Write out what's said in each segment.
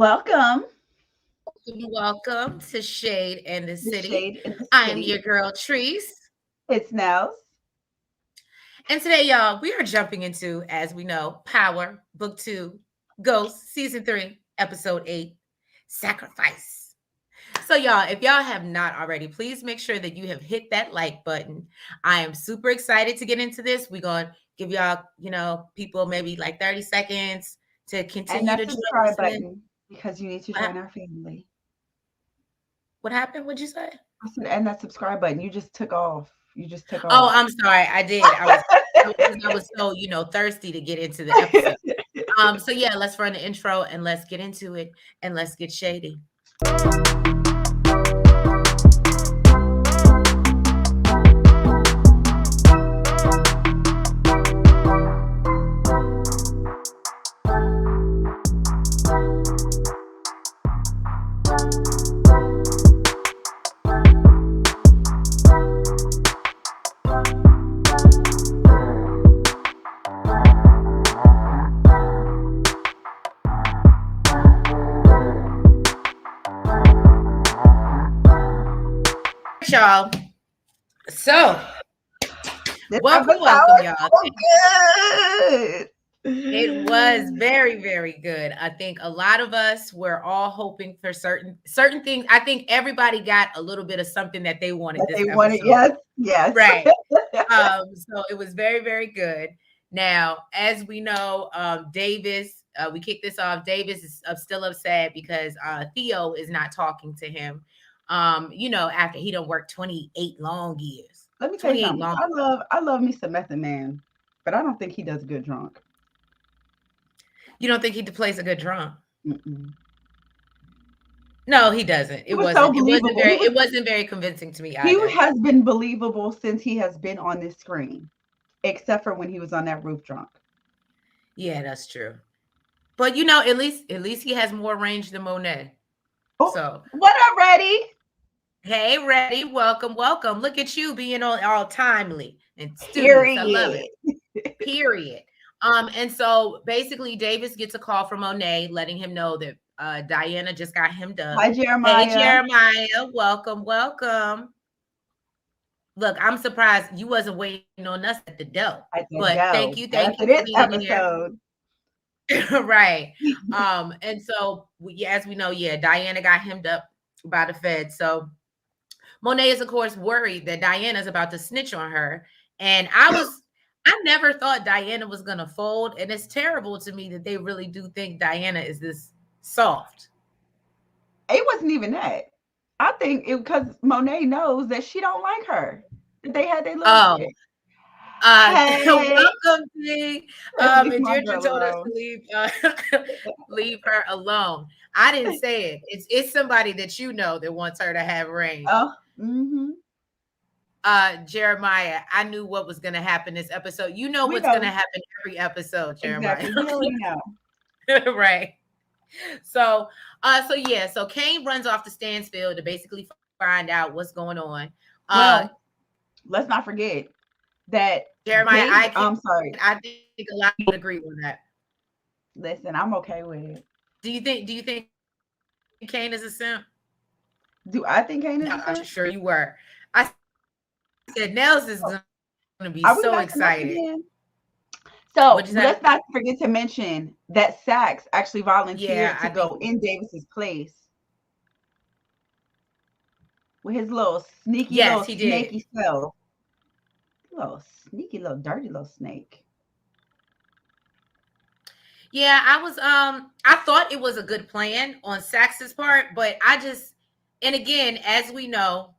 Welcome Welcome to Shade and the to City. Shade in the I am City. your girl Treese. It's Nels. And today, y'all, we are jumping into, as we know, Power, Book 2, Ghost, Season 3, Episode 8, Sacrifice. So, y'all, if y'all have not already, please make sure that you have hit that like button. I am super excited to get into this. We're going to give y'all, people maybe like 30 seconds to And continue that to join subscribe us. And then, button because you need to what, join our family. what happened? What'd you say? I said, and that subscribe button. You just took off. You just took Oh, off. I'm sorry. I did. I was so, thirsty to get into the episode. So yeah, let's run the intro and let's get into it and let's get shady. Y'all. So This welcome, episode welcome, was y'all. so good. It was very, very good. I think a lot of us were all hoping for certain things. I think everybody got a little bit of something that they wanted That this they wanted, episode. yes, yes. Right. So it was very, very good. Now, as we know, Davis, we kicked this off. Davis is still upset because Theo is not talking to him. After he done worked 28 long years. Let me tell you 28 something. long. I love me some Method Man, but I don't think he does good drunk. You don't think he plays a good drunk? Mm-mm. No, he doesn't. He It was so wasn't. It wasn't believable. very. It wasn't very convincing to me He either. has been believable since he has been on this screen, except for when he was on that roof drunk. Yeah, that's true. But at least he has more range than Monet. Oh, So what up, Ready? hey, ready? Welcome, welcome. Look at you being on all timely and studious. I love it. Period. Period. And so basically Davis gets a call from Monet letting him know that Diana just got hemmed up. Hi, Hey Jeremiah. Jeremiah, welcome, welcome. Look, I'm surprised you wasn't waiting on us at the door. I said, But thank no, you, not thank after you for this being here. episode. Right. And so as we know, yeah, Diana got hemmed up by the Fed. So Monet is, of course, worried that Diana's about to snitch on her. And I never thought Diana was gonna fold. And it's terrible to me that they really do think Diana is this soft. It wasn't even that. I think it because Monet knows that she don't like her. They had their little Oh, shit. Hey, welcome, G. let's leave And my Deirdre girl told us to alone. leave her alone. I didn't say it. It's somebody that you know that wants her to have range. Oh, mm-hmm. Jeremiah, I knew what was gonna happen this episode. You know We what's gonna know happen every episode, Jeremiah. exactly. We already know. Right. So Kane runs off to Stansfield to basically find out what's going on. Well, let's not forget that Jeremiah, Dave. I'm sorry. I think a lot of people would agree with that. Listen, I'm okay with it. Do you think Kane is a simp? Do I think Kane is a I'm sure simp? you were. I said Nels is gonna be so excited. Are we back to Meth again? What'd you So say? let's not forget to mention that Saxe actually Yeah, volunteered I to think go in Davis's place with his little sneaky, yes, little he did. snaky self. Little sneaky, little dirty, little snake. Yeah, I thought it was a good plan on Saxe's part, but and again, as we know,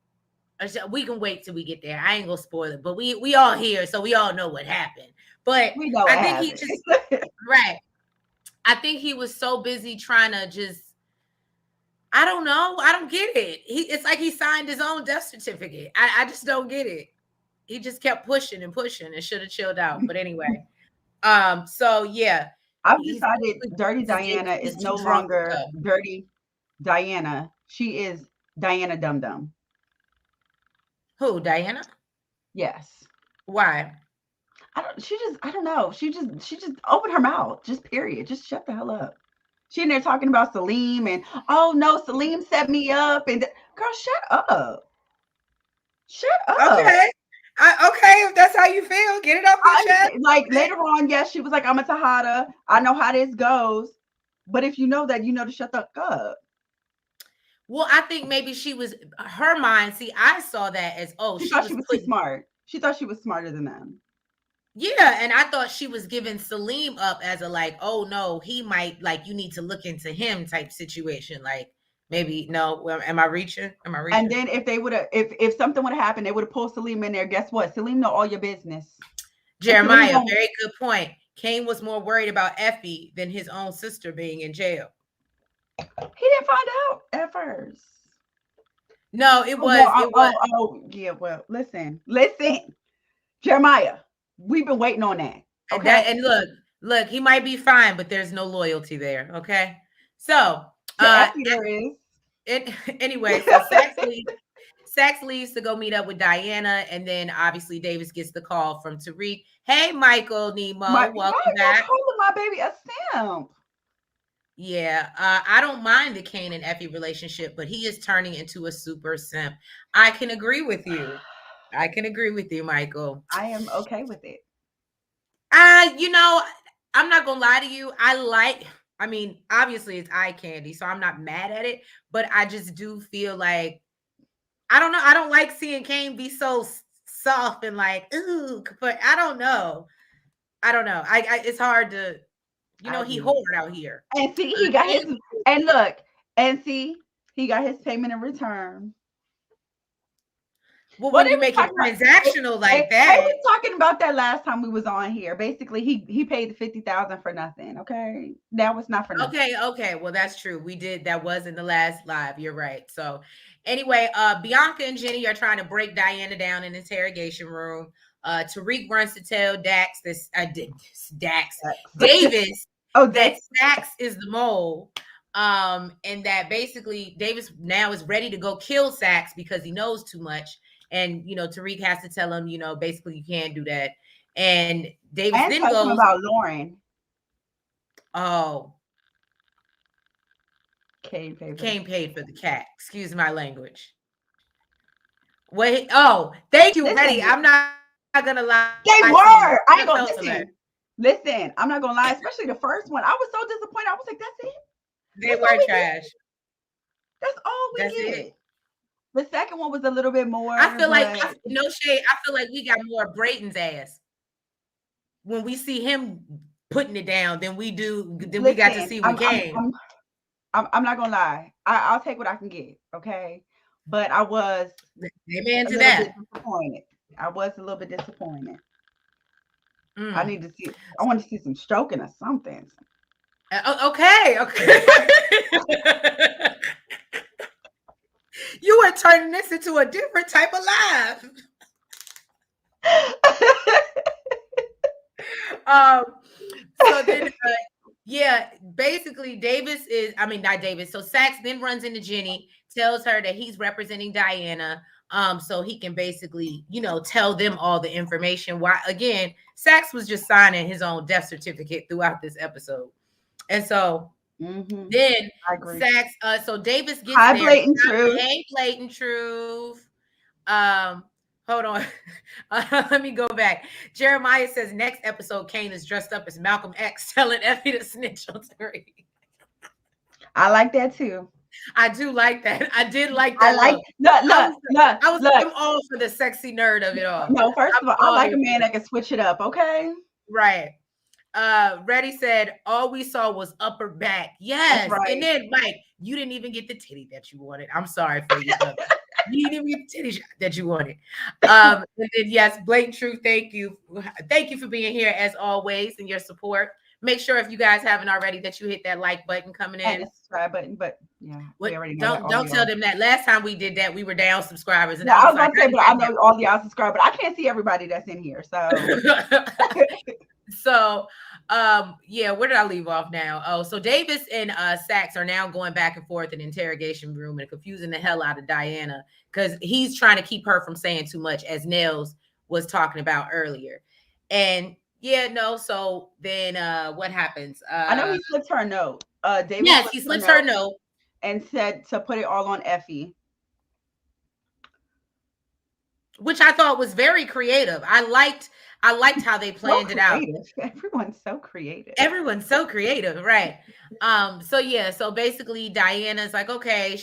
we can wait till we get there. I ain't gonna spoil it, but we all here, so we all know what happened. But We know I what think he happened. just right. I think he was so busy trying to just I don't know. I don't get it. It's like he signed his own death certificate. I just don't get it. He just kept pushing and pushing and should have chilled out. But anyway, so yeah, I've he's decided Dirty Diana he's is too no drunk to longer go. Dirty Diana. She is Diana Dum Dum. Who, Diana? Yes. Why? I don't know. She just opened her mouth. Just period. Just shut the hell up. She in there talking about Salim and oh no, Salim set me up and girl, shut up. Shut up. Okay. Okay, if that's how you feel, get it off your I chest. understand. Like later on, yes, she was like, I'm a Tahada. I know how this goes. But if you know that, you know to shut the fuck up. Well, I think maybe she was her mind. See, I saw that as She she thought she was was too putting. smart. She thought she was smarter than them. Yeah, and I thought she was giving Salim up as a like, oh no, he might like you need to look into him type situation. Like maybe no, well, am I reaching? Am I And reaching? then if they would have, if something would have happened, they would have pulled Salim in there. Guess what? Salim know all your business. And Salim Jeremiah, gonna, very good point. Kane was more worried about Effie than his own sister being in jail. he didn't find out at first. No, Yeah. Well, listen, Jeremiah. We've been waiting on that. that, Okay. and look, he might be fine, but there's no loyalty there. Okay. So To Effie, there is. it anyway, so Saxe leaves to go meet up with Diana, and then obviously Davis gets the call from Tariq. Hey, Michael My Nemo, why welcome y'all back. calling my baby a simp? Yeah, I don't mind the Kane and Effie relationship, but he is turning into a super simp. I can agree with you. I can agree with you, Michael. I am okay with it. You know, I'm not gonna lie to you. I mean, obviously it's eye candy, so I'm not mad at it, but I just do feel like I don't know. I don't like seeing Kane be so soft and like, ooh, but I don't know. I don't know. I it's hard to, I he agree. hard out here. And see, he got his and look, and see, he got his payment in return. Well, Well, when they you was make it talking about transactional like they that. was talking about that last time we was on here. Basically, he paid the 50,000 for nothing. Okay, that was not for nothing. Okay. Well, that's true. We did that was in the last live. You're right. So anyway, Bianca and Jenny are trying to break Diana down in the interrogation room. Tariq runs to tell Davis Oh, that Davis. Saxe is the mole. And that basically Davis now is ready to go kill Saxe because he knows too much. And Tariq has to tell him, basically you can't do that. And Davis And then tell him goes, about Lauren. oh, Kane paid for the cat. Excuse my language. Wait. Oh, thank you, Betty. Listen, I'm not gonna lie to you. they I were. I ain't felt gonna alert. listen. I'm not gonna lie, especially the first one. I was so disappointed. I was like, that's it. They That's all were we trash. get. That's all we That's get. it. The second one was a little bit I more, feel like but no shade. I feel like we got more Brayton's ass when we see him putting it down than we do. Than we got to listen, see with Kane. I'm not gonna lie. I'll take what I can get. Okay, but I was Amen a to little bit that. disappointed. I was a little bit disappointed. I Mm. need to see. I want to see some stroking or something. Okay. You are turning this into a different type of live. So then, yeah, basically not Davis. So Saxe then runs into Jenny, tells her that he's representing Diana. So he can basically, tell them all the information. Why, again, Saxe was just signing his own death certificate throughout this episode. And so then Saxe, so Davis gets Hi, there. blatant truth. Hey, blatant truth. Hold on. Let me go back. Jeremiah says next episode, Kane is dressed up as Malcolm X telling Effie to snitch on Tariq. I like that too. I do like that. I did like that. I was look. I'm all for the sexy nerd of it all. No, first of all, I like a man that that can switch it up. Okay. Right. Reddy said all we saw was upper back. Yes. Right. And then Mike, you didn't even get the titty that you wanted. I'm sorry for you. You didn't even get the titty shot that you wanted. And then yes, blatant truth. Thank you. Thank you for being here as always and your support. Make sure if you guys haven't already that you hit that like button coming in. And the subscribe button, but yeah, we already know don't tell them that. Last time we did that, we were down subscribers. And I was about to say, but I know all y'all subscribe, but I can't see everybody that's in here. So So yeah, where did I leave off now? Oh, so Davis and Saxe are now going back and forth in the interrogation room and confusing the hell out of Diana because he's trying to keep her from saying too much, as Nels was talking about earlier. And Yeah, no. So then what happens? I know he slipped her a note. David Yes, slipped he her a slips her a note note, and said to put it all on Effie. which I thought was very creative. I liked how they So planned it out. creative. Everyone's so creative. Everyone's so creative, right? So yeah, so basically Diana's like, okay,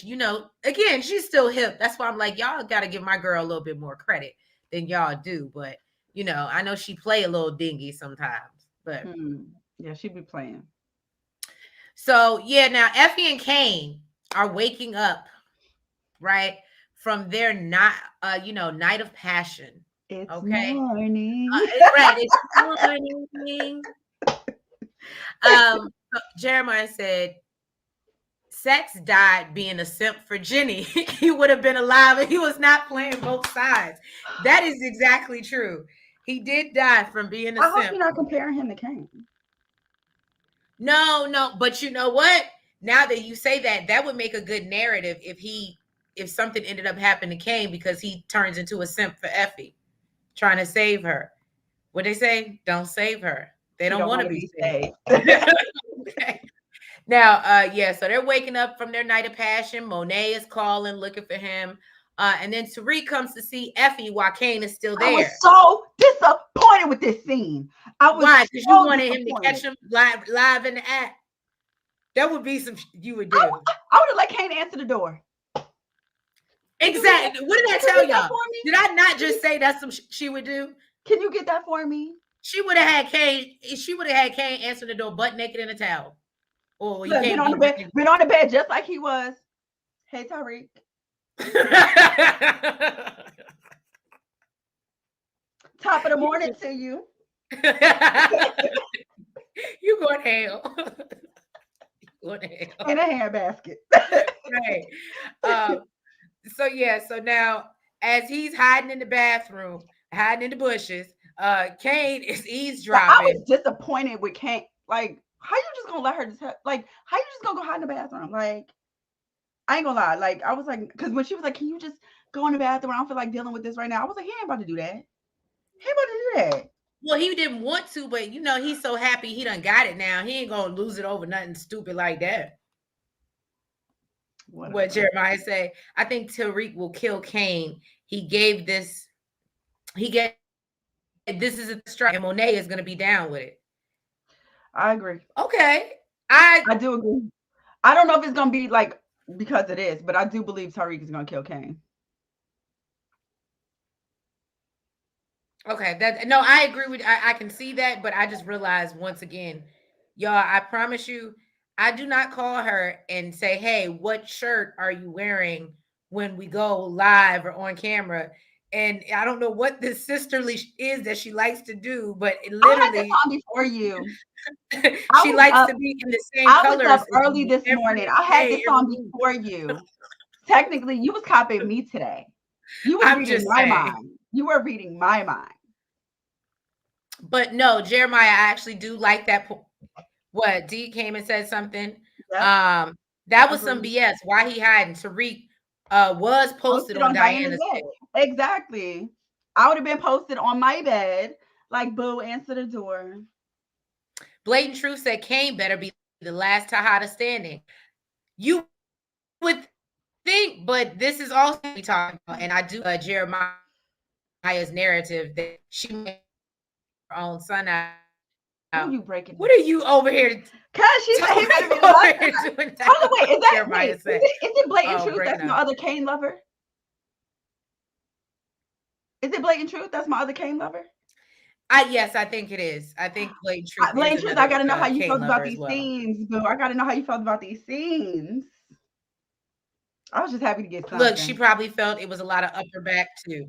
again, she's still hip. That's why I'm like, y'all gotta give my girl a little bit more credit than y'all do. But I know she play a little dingy sometimes. But Yeah, she'd be playing. so yeah, now Effie and Kane are waking up, right? From their night of passion. It's Okay. morning. Right. It's morning. Jeremiah said Saxe died being a simp for Jenny. He would have been alive if he was not playing both sides. That is exactly true. He did die from being a I hope simp. you're not comparing him to Kane. No, but you know what? Now that you say that, that would make a good narrative if something ended up happening to Kane because he turns into a simp for Effie, trying to save her. What they say? Don't save her. They She don't don't want want to to be be saved. saved. Okay. Now, yeah, so they're waking up from their night of passion. Monet is calling, looking for him. And then Tariq comes to see Effie while Kane is still I was there. so disappointed with this scene. I was Why? Because you so wanted him to catch disappointed. him live in the act. That would be some you would I, do. I would have let Kane answer the door. Exactly. What did I Can you tell get that y'all? for me? Did I not just say that's some she would do? Can you get that for me? She would have had Kane. She would have had Kane answer the door butt naked in a towel. Oh, you Look, can't be butt naked. been on the bed just like he was. Hey, Tariq. Top of the morning to you. You going to hell. You going to hell. In a handbasket. Right. So yeah, so now as he's hiding in the bathroom, hiding in the bushes, Kane is I was eavesdropping. disappointed with Kane. Like, how you just gonna let her just like? How you just gonna go hide in the bathroom? Like, I ain't gonna lie. Like, I was like, because when she was like, "Can you just go in the bathroom? I don't feel like dealing with this right now." I was like, "He ain't about to do that. He ain't about to do that." Well, he didn't want to, but he's so happy he done got it now. He ain't gonna lose it over nothing stupid like that. Whatever. What Jeremiah say? I think Tariq will kill Kane. He gave this. He gave this is a strike, and Monet is gonna be down with it. I agree. Okay, I do agree. I don't know if it's gonna be like because it is, but I do believe Tariq is gonna kill Kane. Okay, I agree with I can see that, but I just realized once again, y'all, I promise you, I do not call her and say, "Hey, what shirt are you wearing when we go live or on camera?" And I don't know what this sisterly is that she likes to do, but it I had this literally on before you. I she was likes up. to be in the same I was colors up as early me this morning. every I had day, this every on week. before you. Technically, you was copying me today. You was I'm reading just my saying. mind. You were reading my mind. But no, Jeremiah, I actually do like that. What D came and said something. Yep. Um, that was some Agreed. BS. Why he hiding? Tariq was posted Posted on on Diana's Diana's bed. page. Exactly. I would have been posted on my bed. Like, boo, answer the door. Blatant Truth said Kane better be the last Tahada standing. You would think, but this is also we talking about, and I do Jeremiah's narrative that she made her own son out. Who you breaking? What are you over here? Cause she said he better be the last. Hold on, wait. Jeremiah Is said, it blatant truth? breaking That's my up. other Kane lover. Is it blatant truth? That's my other Kane lover. Yes, I think it is. I think Blatant Truth is Blatant truth. I another gotta know how you Kane felt lover about as these well. scenes, boo. I gotta know how you felt about these scenes. I was just happy to get Look, she something. probably felt it was a lot of upper back too.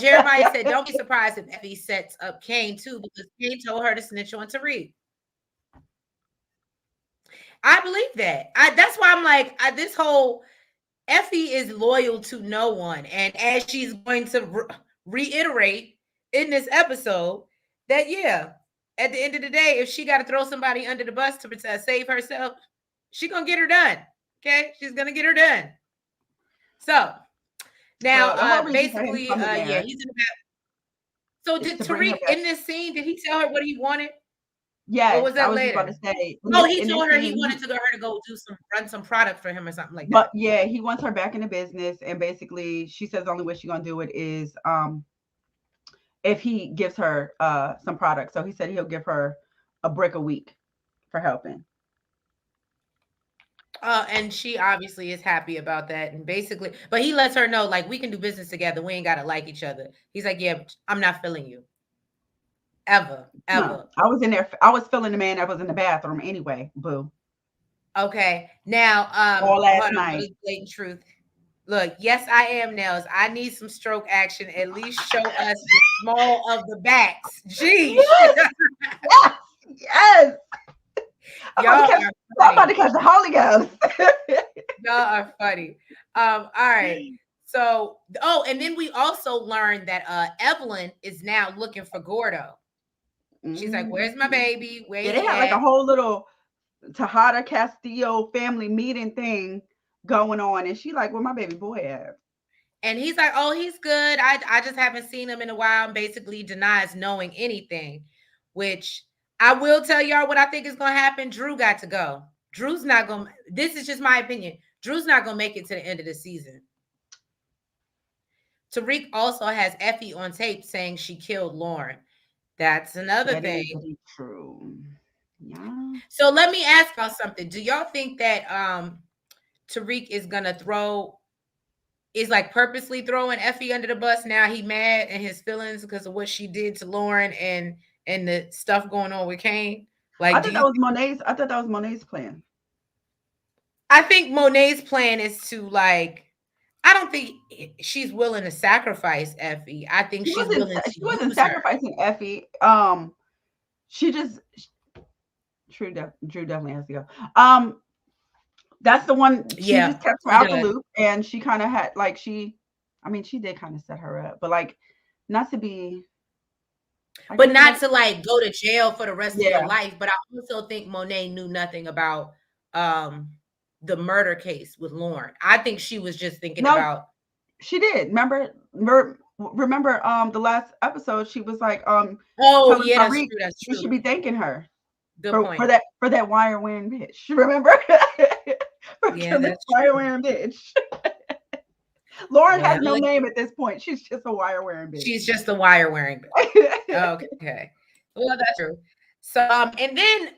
Jeremiah said, "Don't be surprised if Effie sets up Kane too, because Kane told her to snitch on Tariq." I believe that. That's why I'm like, this whole Effie is loyal to no one, and as she's going to reiterate in this episode, that yeah, at the end of the day, if she got to throw somebody under the bus to save herself, she gonna get her done. Okay, she's gonna get her done. So So the whole now, reason for him basically, coming yeah, there. he's in the back. So is did to bring her Tariq back. in this scene, did he tell her what he wanted? Or Yes, was I that was just about to later? say Oh, he in this told her he scene, wanted to go her to go run some product for him or something like but that. yeah, he wants her back in the business, and basically she says the only way she's gonna do it is if he gives her some product. So he said he'll give her a brick a week for helping. And she obviously is happy about that. And basically, but he lets her know, like, we can do business together. We ain't gotta like each other. He's like, yeah, I'm not feeling you. Ever, No, ever. I was in there. I was feeling the man that was in the bathroom anyway. Boo. Okay. Now, All hold last on, night. really blatant truth. Look, yes, I am nails. I need some stroke action. At least show us the small of the backs. Jeez. Yes, yes, yes. I'm Y'all about to catch. are I'm about to funny. catch the Holy Ghost. Y'all are funny. All right. So, oh, and then we also learned that Evelyn is now looking for Gordo. She's like, "Where's my Mhm. baby? Where Yeah, they he had like at?" a whole little Tejada Castillo family meeting thing going on, and she like, "Where my baby boy at?" And he's like, "Oh, he's good. I just haven't seen him in a while." And basically denies knowing anything, which I will tell y'all what I think is going to happen. Drew got to go. Drew's not going to, this is just my opinion. Drew's not going to make it to the end of the season. Tariq also has Effie on tape saying she killed Lauren. That's another That is thing. true. Yeah. So let me ask y'all something. Do y'all think that Tariq is gonna is like purposely throwing Effie under the bus? Now he mad and his feelings because of what she did to Lauren and the stuff going on with Kane. I Like, do thought you that was Monet's. I thought that was Monet's plan. I think Monet's plan is to like, I don't think she's willing to sacrifice Effie. I think She she's wasn't. willing to She wasn't use her. sacrificing Effie. She just Drew definitely has to go. That's the one. She Yeah, just kept her he out the does. loop, and she kind of had like she. I mean, she did kind of set her up, but like not to be. I But guess not like to like go to jail for the rest of your yeah. life. But I also think Monet knew nothing about um the murder case with Lauren. I think she was just thinking No, about, she did. Remember the last episode she was like oh telling yeah, that's Tariq true. That's he should true. be thanking her Good for point. that wire wearing bitch. Remember? For Yeah, killing this that's wire true. wearing bitch. Lauren Well, has no name at this point. She's just a wire wearing bitch. she's just a wire wearing. Okay. Well, that's true. So and then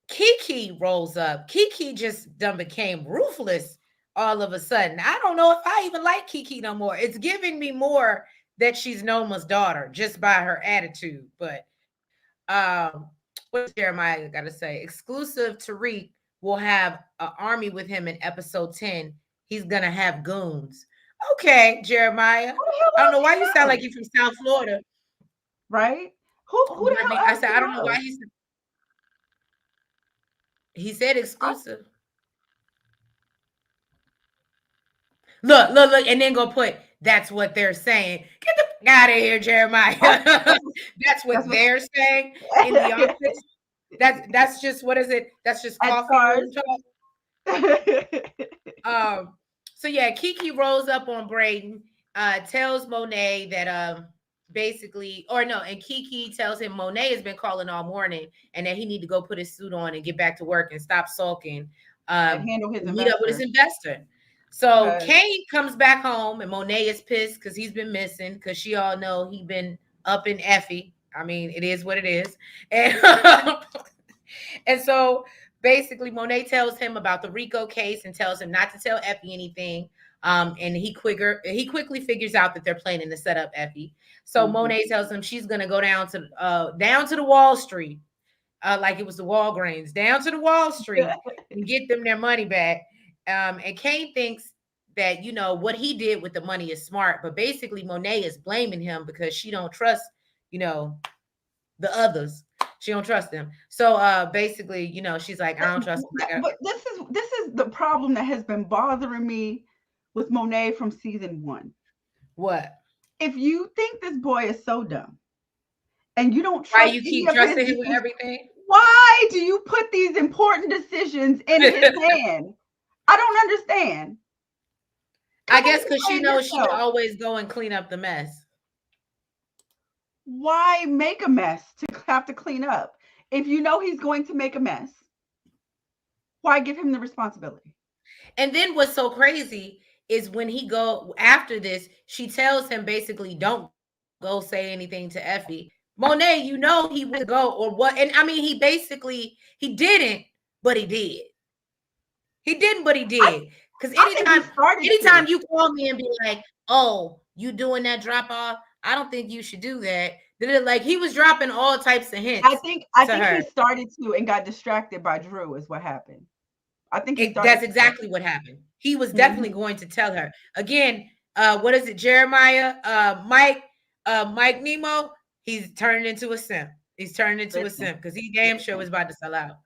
Kiki rolls up. Kiki just done became ruthless all of a sudden. I don't know if I even like Kiki no more. It's giving me more that she's Noma's daughter just by her attitude. But what's Jeremiah got to say? Exclusive Tariq will have an army with him in episode 10. He's gonna have goons. Okay, Jeremiah. Who the hell I don't else know why you he sound like know? you're from South Florida. Right? Who the I mean, hell I else said he I don't know why knows? he said I, exclusive. Look, and then go put that's what they're saying. Get the fuck out of here, Jeremiah. That's that's what what they're saying in the office. That's just what is it? That's just at coffee stars. room talk. So yeah, Kiki rolls up on Brayden, tells Monet that basically, or no, and Kiki tells him Monet has been calling all morning and that he need to go put his suit on and get back to work and stop sulking. And handle his Meet up with his investor. investor. So Because Kane comes back home and Monet is pissed because he's been missing because she all know he been up in Effie. I mean, it is what it is. And and so basically Monet tells him about the Rico case and tells him not to tell Effie anything. And he quickly figures out that they're planning to set up Effie. So Monet tells him she's gonna go down to the Wall Street, like it was the Walgreens, down to the Wall Street and get them their money back. And Kane thinks that what he did with the money is smart, but basically Monet is blaming him because she don't trust, you know, the others. She don't trust them. So basically, she's like, I don't trust them. but this is the problem that has been bothering me with Monet from season 1. What? If you think this boy is so dumb and you don't Why trust you any keep of his trusting him with decisions, everything? why do you put these important decisions in his hand? I don't understand. I Come on, guess because she explain knows she can yourself. always go and clean up the mess. Why make a mess to have to clean up? If you know he's going to make a mess, why give him the responsibility? And then what's so crazy is when he go after this, she tells him basically, don't go say anything to Effie. Monet, you know he went to go or what? And I mean, he didn't, but he did. He didn't, but he I, did. Because I think he started anytime to. you call me and be like, "Oh, you doing that drop off? I don't think you should do that." Like he was dropping all types of I hints think I to think her. he started to and got distracted by Drew is what happened. I think he started That's to start. exactly what happened. He was definitely Mhm. going to tell her again. What is it, Jeremiah? Mike Nemo. He's turning into a simp. He's turning into a Listen, simp because he damn sure listen. was about to sell out.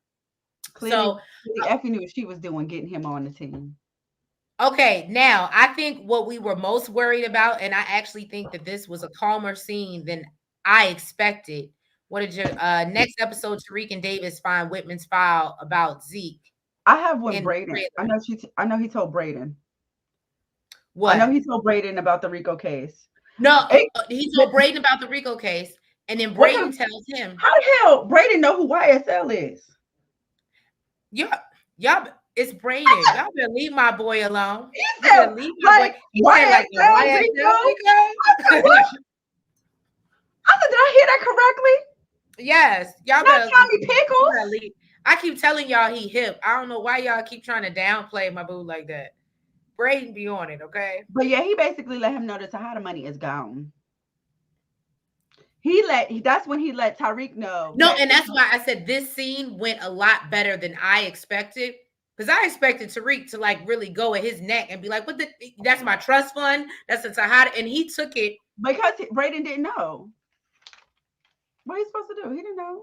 Clearly, So clearly, Effie knew what she was doing, getting him on the team. okay, now I think what we were most worried about, and I actually think that this was a calmer scene than I expected. What did your next episode? Tariq and Davis find Whitman's file about Zeke I have when in the Braden. I trailer. know I know he told Braden. I know What? he told Braden about the Rico case. No, It, he but told Braden about the Rico case, and then what Braden the? tells him, How the hell Braden know who YSL is? "Y'all, y'all, it's Braden. Y'all better leave my boy alone. He You said better leave my boy." like He said, "Like the YSL YSL Rico. I said Rico." what? I said, did I hear that correctly? Yes, y'all Not better. Tommy You Pickles. better leave. I keep telling y'all he hip. I don't know why y'all keep trying to downplay my boo like that. Braden be on it, okay? But yeah, he basically let him know that Tahada money is gone. That's when he let Tariq know No, that and that's why I said this scene went a lot better than I expected. Because I expected Tariq to like really go at his neck and be like, "What the? That's my trust fund. That's a Tahada," and he took it. because Braden didn't know what he's supposed to do. He didn't know.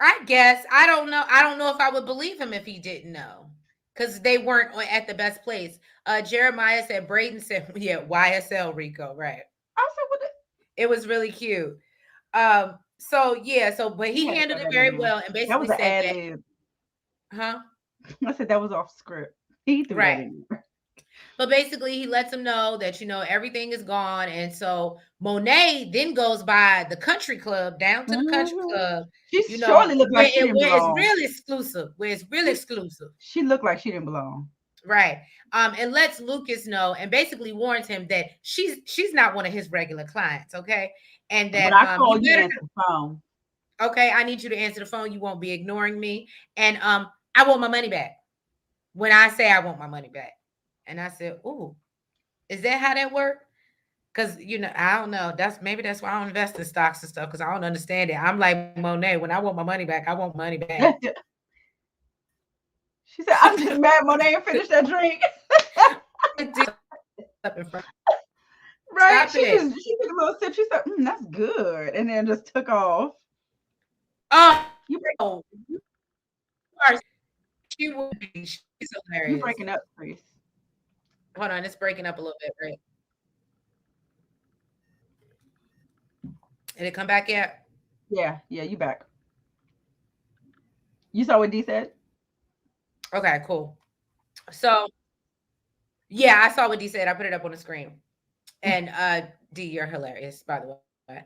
I guess I don't know. I don't know if I would believe him if he didn't know, because they weren't at the best place. Jeremiah said Braden said, "Yeah, YSL Rico, right?" I said, what? It was really cute. So yeah, but He he had to throw handled it that in very there. well and That was basically an said ad that, lib. huh? I said that was off script. He threw that Right. in there. But basically he lets him know that everything is gone. And so Monet then goes by the country club, down to the country Hmm. club, She surely looked like she didn't where it's belong. really exclusive, where it's really exclusive. She looked like she didn't belong. Right. And lets Lucas know and basically warns him that she's not one of his regular clients, okay? And When that I he call, you better, answer the phone. okay, I need you to answer the phone. You won't be ignoring me. And I want my money back. When I say I want my money back. And I said, "Ooh, is that how that works?" Because I don't know. That's why I don't invest in stocks and stuff, because I don't understand it. I'm like Monet. When I want my money back, I want money back. She said, I'm just mad Monet ain't finished that drink. Up in front. Right? Stop it. She took a little sip. She said, that's good. And then just took off. You break, Oh, she would be. She's you hilarious. breaking up, Chris. Hold on, it's breaking up a little bit, right? Did it come back yet? Yeah, you back. You saw what D said? Okay, cool. So yeah, I saw what D said. I put it up on the screen. And D, you're hilarious, by the way.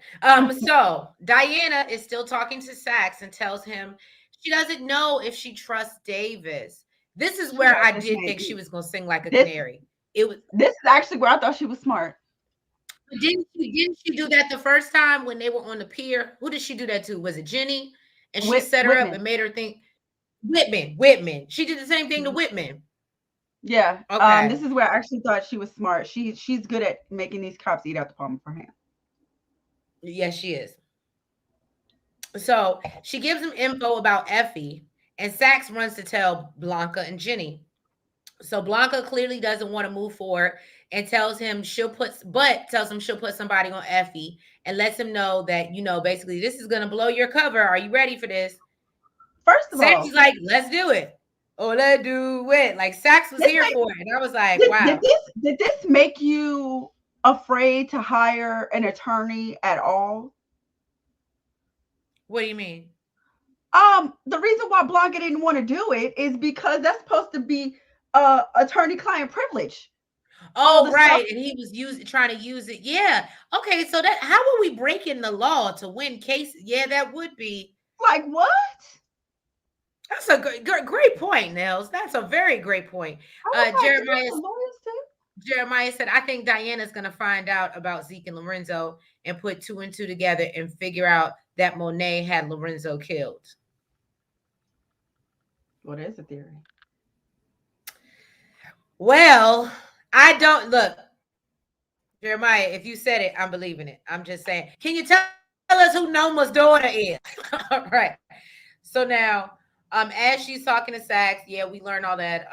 So Diana is still talking to Saxe and tells him she doesn't know if she trusts Davis. This is She where let I this did man think she eat. was gonna sing like a This canary. It was this is actually where I thought she was smart. didn't she do that the first time when they were on the pier? Who did she do that to? Was it Jenny? And she set her up Whitman. and made her think Whitman. She did the same thing to Whitman. Yeah. Okay. This is where I actually thought she was smart. She's good at making these cops eat out the palm of her hand. Yes, she is. So she gives him info about Effie, and Saxe runs to tell Blanca and Jenny. So Blanca clearly doesn't want to move forward and tells him she'll put somebody on Effie and lets him know that, basically this is gonna blow your cover. Are you ready for this? First of Saxe all, is like, let's do it. Oh, let's do it. Like Saxe was this here make, for it. And I was like, did wow. this make you afraid to hire an attorney at all? What do you mean? The reason why Blanca didn't want to do it is because that's supposed to be attorney client privilege. all Oh, the stuff. right. And he was trying to use it. Yeah. Okay. So that how are we breaking the law to win cases? Yeah, that would be. Like what? That's a great point, Nels. That's a very great point. I was like, do Jeremiah they have lawyers too? Jeremiah said, I think Diana's going to find out about Zeke and Lorenzo and put two and two together and figure out that Monet had Lorenzo killed. Well, there's a theory. Well, I don't look, Jeremiah, if you said it, I'm believing it. I'm just saying. Can you tell us who Noma's daughter is? All right. So now, as she's talking to Saxe, yeah, we learn all that.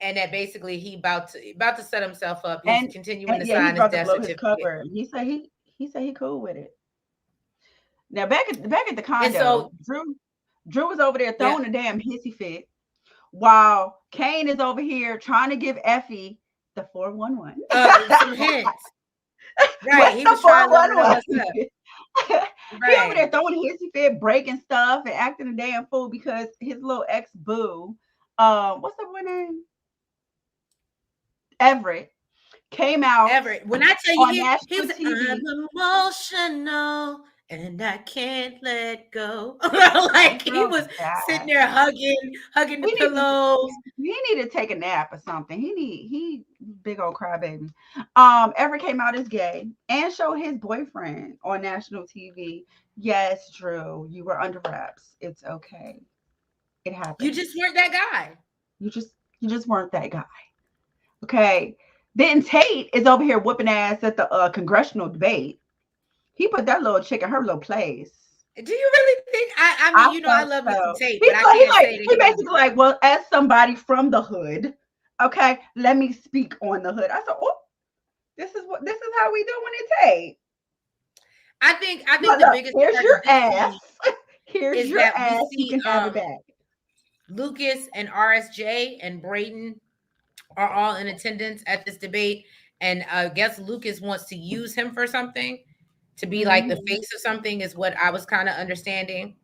And that basically he about to set himself up. He's And continuing to yeah, he's sign his about to death blow his certificate. cover. He said he cool with it. Now back at the And condo, so, Drew was over there yeah, throwing a damn hissy fit, while Kane is over here trying to give Effie the 411. some hints. Right. What's He the was trying to let her know 411? what's up. He over there Right. throwing a hissy fit, breaking stuff, and acting a damn fool because his little ex boo, what's that boy name? Everett, came out Everett. When I tell you on he national was I'm TV. emotional and I can't let go. Like he Oh was sitting God. there hugging the He need to pillows. he need to take a nap or something. He big old crybaby. Everett came out as gay and showed his boyfriend on national TV. Yes, Drew, you were under wraps. It's okay. It You happens. just weren't that guy. You just you just weren't that guy. Okay. Then Tate is over here whooping ass at the congressional debate. He put that little chick in her little place. Do you really think I I mean, I felt love me some so. tape, He but I like he can't like say that he he was. basically like, well, as somebody from the hood, okay, let me speak on the hood. I said, oh, this is how we doing it, Tate. I think Look, the look, biggest here's part of your this ass. scene Here's is your that we ass. You see can have it back. Lucas and RSJ and Braden are all in attendance at this debate. And I guess Lucas wants to use him for something to be like the Hmm. face of something, is what I was kind of understanding.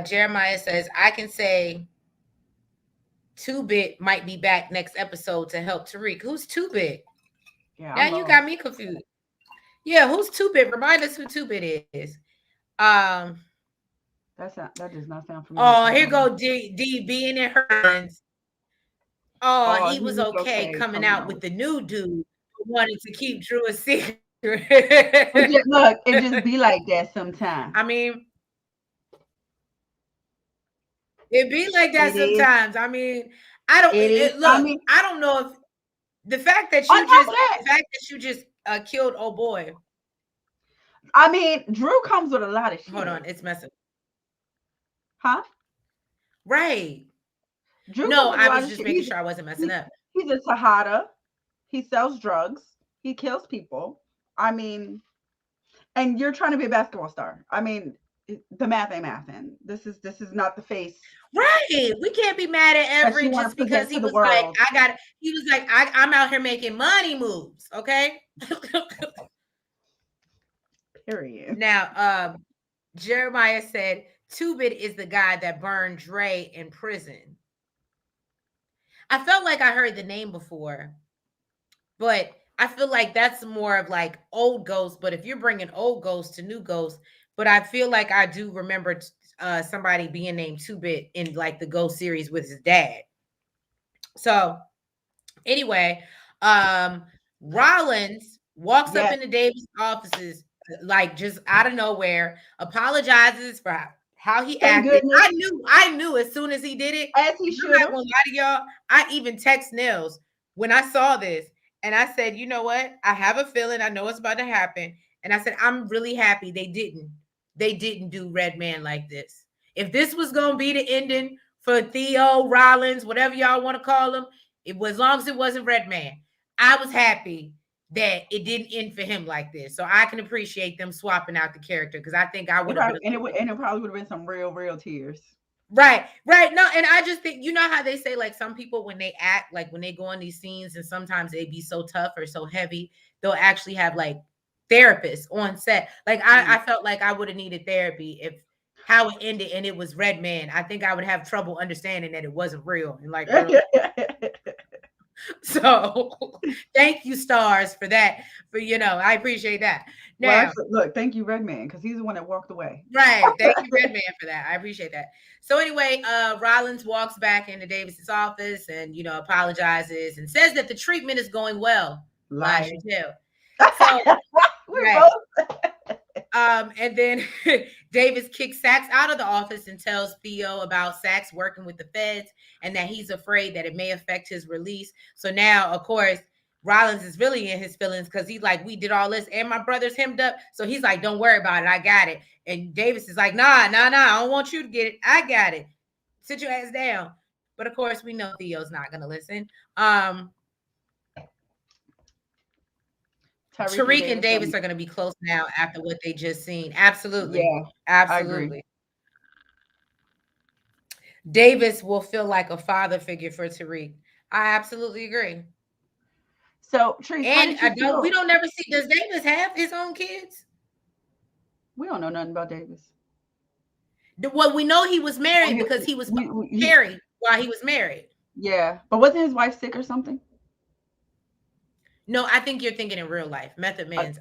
Jeremiah says, I can say Two Bit might be back next episode to help Tariq. Who's Two Bit? Yeah, Now I'm you lost. got me confused. Yeah, who's Two Bit? Remind us who Two Bit is. Um, That does not sound familiar oh, to here me. go D being in her lines. Oh, Oh, he he was was okay okay coming coming out out. with the new dude who wanted to keep Drew a secret. Look, it just be like that sometimes. I mean, it be like that It is. sometimes. I mean, I don't It is. I look. mean, I don't know if on top of that, the fact that you just killed oh boy. I mean, Drew comes with a lot of Hold on, shit, it's messing. huh? Right. Drew No, comes with a I lot was of just shit. making sure I wasn't messing He, up. he's a Tejada. He sells drugs. He kills people. I mean, and you're trying to be a basketball star. I mean, the math ain't mathing. This is not the face Right. We can't be mad at that you Everett want just to because present he to the was like, world. I'm out here making money moves. Okay. Period. Now, Jeremiah said Two-Bit is the guy that burned Dre in prison. I felt like I heard the name before, but I feel like that's more of like old Ghost. But if you're bringing old Ghost to new Ghost, but I feel like I do remember somebody being named Two-Bit in like the Ghost series with his dad. So anyway, Rollins walks up Yes, into Davis' offices like just out of nowhere, apologizes for how he thank acted. goodness, I knew as soon as he did it. as he I'm should not have. gonna lie to y'all. I even text Nils when I saw this, and I said, you know what? I have a feeling. I know it's about to happen, and I said I'm really happy they didn't. They didn't do Red Man like this. If this was gonna be the ending for Theo Rollins, whatever y'all want to call him, it was as long as it wasn't Red Man. I was happy that it didn't end for him like this. So I can appreciate them swapping out the character because I think I It would have been probably, and it probably would have been some real tears. right. No, and I just think you know how they say like some people when they act, like when they go on these scenes and sometimes they be so tough or so heavy, they'll actually have like therapists on set. Like Mm. I felt like I would have needed therapy if how it ended and it was Red Man. I think I would have trouble understanding that it wasn't real and like real. So thank you, stars, for that. For I appreciate that. Well, Now, actually, look, thank you, Redman, because he's the one that walked away. right. Thank you, Redman, for that. I appreciate that. So anyway, Rollins walks back into Davis's office and apologizes and says that the treatment is going well. Lies Lie. you tell. So We're right. both. And then Davis kicks Saxe out of the office and tells Theo about Saxe working with the feds and that he's afraid that it may affect his release. So now, of course, Rollins is really in his feelings because he's like, we did all this and my brother's hemmed up. So he's like, don't worry about it. I got it. And Davis is like, nah. I don't want you to get it. I got it. Sit your ass down. But of course, we know Theo's not going to listen. Tariq and Davis are going to be close now after what they just seen. Absolutely. Yeah, absolutely. Davis will feel like a father figure for Tariq. I absolutely agree. So, Trees, and we don't never see, does Davis have his own kids? We don't know nothing about Davis. Well, we know he was married because he was married while he was married. Yeah, but wasn't his wife sick or something? No, I think you're thinking in real life. Method Man's.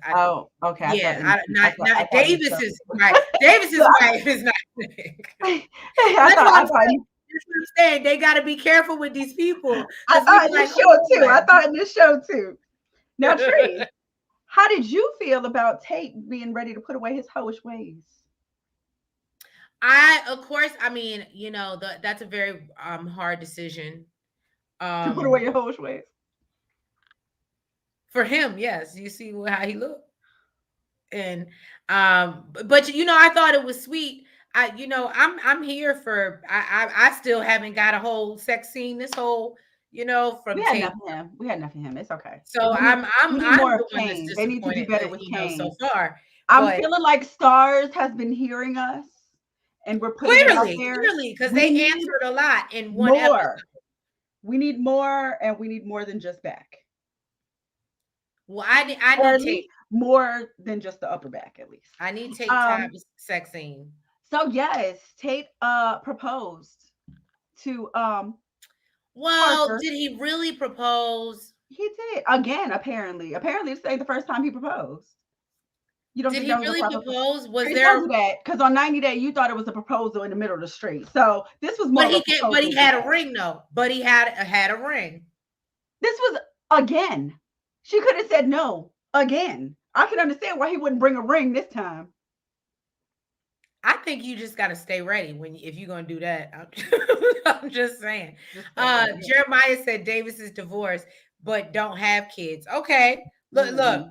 Okay. Yeah, not Davis's. Right, Davis's wife is not sick. That's what I'm saying. They got to be careful with these people. I thought in this show too. I thought in this show too. Now, Tree, how did you feel about Tate being ready to put away his hoish ways? Of course, I mean, that's a very hard decision. To put away your hoish ways. For him, yes. You see how he looked. And but I thought it was sweet. I'm here for I still haven't got a whole sex scene this whole from we had enough of him. We had enough of him. It's okay. So I'm more the one that's they need to do better with Kane so far. I'm feeling like Stars has been hearing us and we're putting it out there. Clearly, because they answered a lot in one episode. We need more, and we need more than just back. Well, I need Tate more than just the upper back, at least. I need Tate Tate's sex scene. So yes, Tate proposed to well, Parker. Did he really propose? He did again. Apparently, this ain't the first time he proposed. You don't did think he really propose? Was he there that? Because on 90 Day, you thought it was a proposal in the middle of the street. So this was more. But he had a ring though. But he had a ring. This was again. She could have said no again. I can understand why he wouldn't bring a ring this time. I think you just got to stay ready if you're going to do that. I'm just saying. Jeremiah said Davis is divorced, but don't have kids. Okay. Look.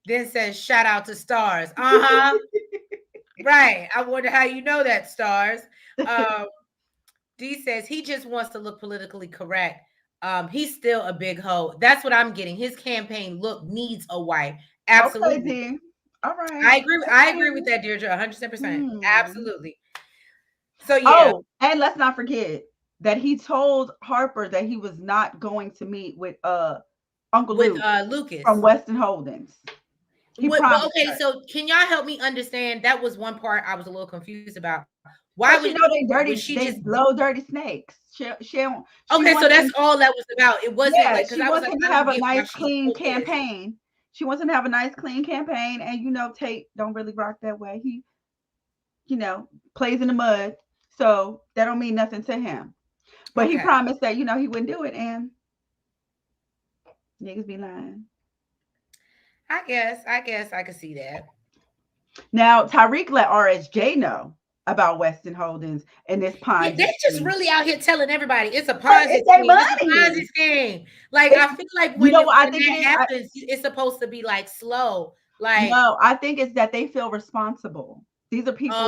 Then says, shout out to Stars. Right. I wonder how you know that, Stars. D says he just wants to look politically correct. He's still a big hoe. That's what I'm getting. His campaign look needs a wife. Absolutely. Okay, all right. I agree with that, Deirdre, 100%. Absolutely. So yeah. Oh, and let's not forget that he told Harper that he was not going to meet with Uncle Lucas from Weston Holdings. Okay, so can y'all help me understand? That was one part I was a little confused about. Why would they dirty? She just blow dirty snakes. She okay, so that's all that was about. It wasn't like because I was like, to have a nice clean campaign. She wants him to have a nice clean campaign, and Tate don't really rock that way. He, plays in the mud, so that don't mean nothing to him. But he promised that he wouldn't do it, and niggas be lying. I guess I could see that. Now Tariq let RSJ know about Weston Holdings and this Ponzi. They're just really out here telling everybody it's a Ponzi scheme. It's a Ponzi scheme. Like I feel like when that happens, it's supposed to be like slow. Like no, I think it's that they feel responsible. These are people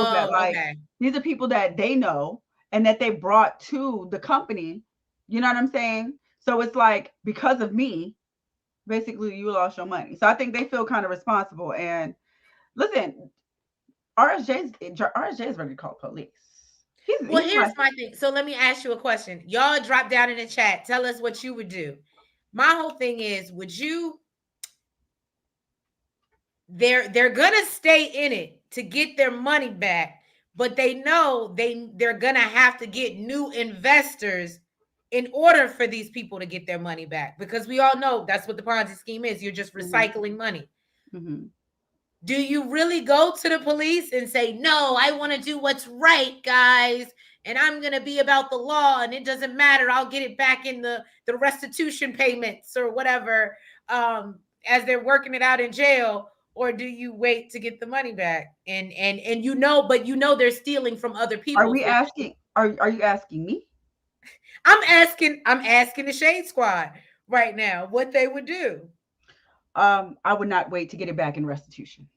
these are people that they know and that they brought to the company. You know what I'm saying? So it's like because of me, basically you lost your money. So I think they feel kind of responsible. And listen, RSJ is ready to call police. Here's my thing. So let me ask you a question. Y'all drop down in the chat. Tell us what you would do. My whole thing is, would you? They're gonna stay in it to get their money back, but they know they're gonna have to get new investors in order for these people to get their money back, because we all know that's what the Ponzi scheme is. You're just Mhm. recycling money. Mhm. Do you really go to the police and say, no, I want to do what's right, guys, and I'm going to be about the law, and it doesn't matter, I'll get it back in the restitution payments or whatever, as they're working it out in jail? Or do you wait to get the money back? And you know, but you know they're stealing from other Are people. we So asking? Are you asking me? I'm asking the Shade Squad right now what they would do. I would not wait to get it back in restitution.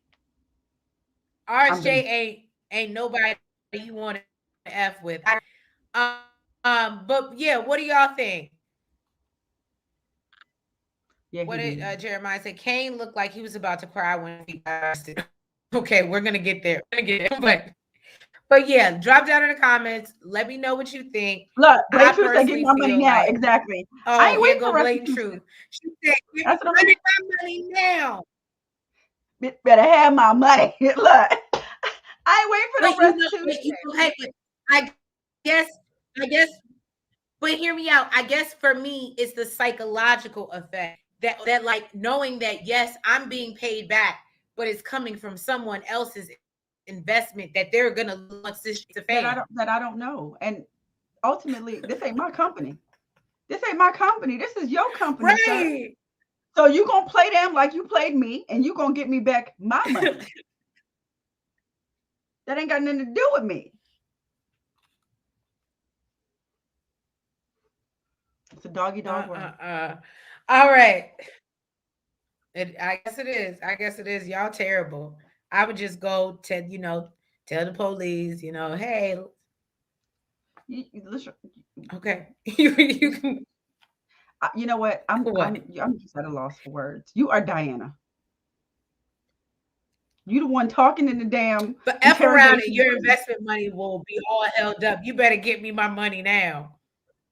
I'm RSJ gonna. ain't nobody you want to F with. But yeah, what do y'all think? Yeah, What he did did. Jeremiah say? Kane looked like he was about to cry when he got arrested. Okay, we're gonna get there. But yeah, drop down in the comments. Let me know what you think. Look, I Blatant Truth said, "Give me personally my money feel now." like, Exactly. I oh, ain't here waiting go for blatant truth. restitution. She said, "Give That's what I'm. me my money now." Better have my money. Look, I ain't waiting for no restitution. Hey, but I guess, but hear me out. I guess for me, it's the psychological effect that like knowing that yes, I'm being paid back, but it's coming from someone else's investment that they're gonna lose once this shit's a fan. That I don't know. And ultimately, this ain't my company. This ain't my company. This is your company, sir. Right. So you gonna play them like you played me, and you gonna get me back my money. That ain't got nothing to do with me. It's a doggy dog world. All right. I guess it is. I guess it is. Y'all terrible. I would just go to, tell the police, hey, Listen, okay, you listen, can you know what? what? I'm just at a loss for words. You are Diana. You the one talking in the damn But F around and interrogation your room. investment money will be all held up. You better get me my money now.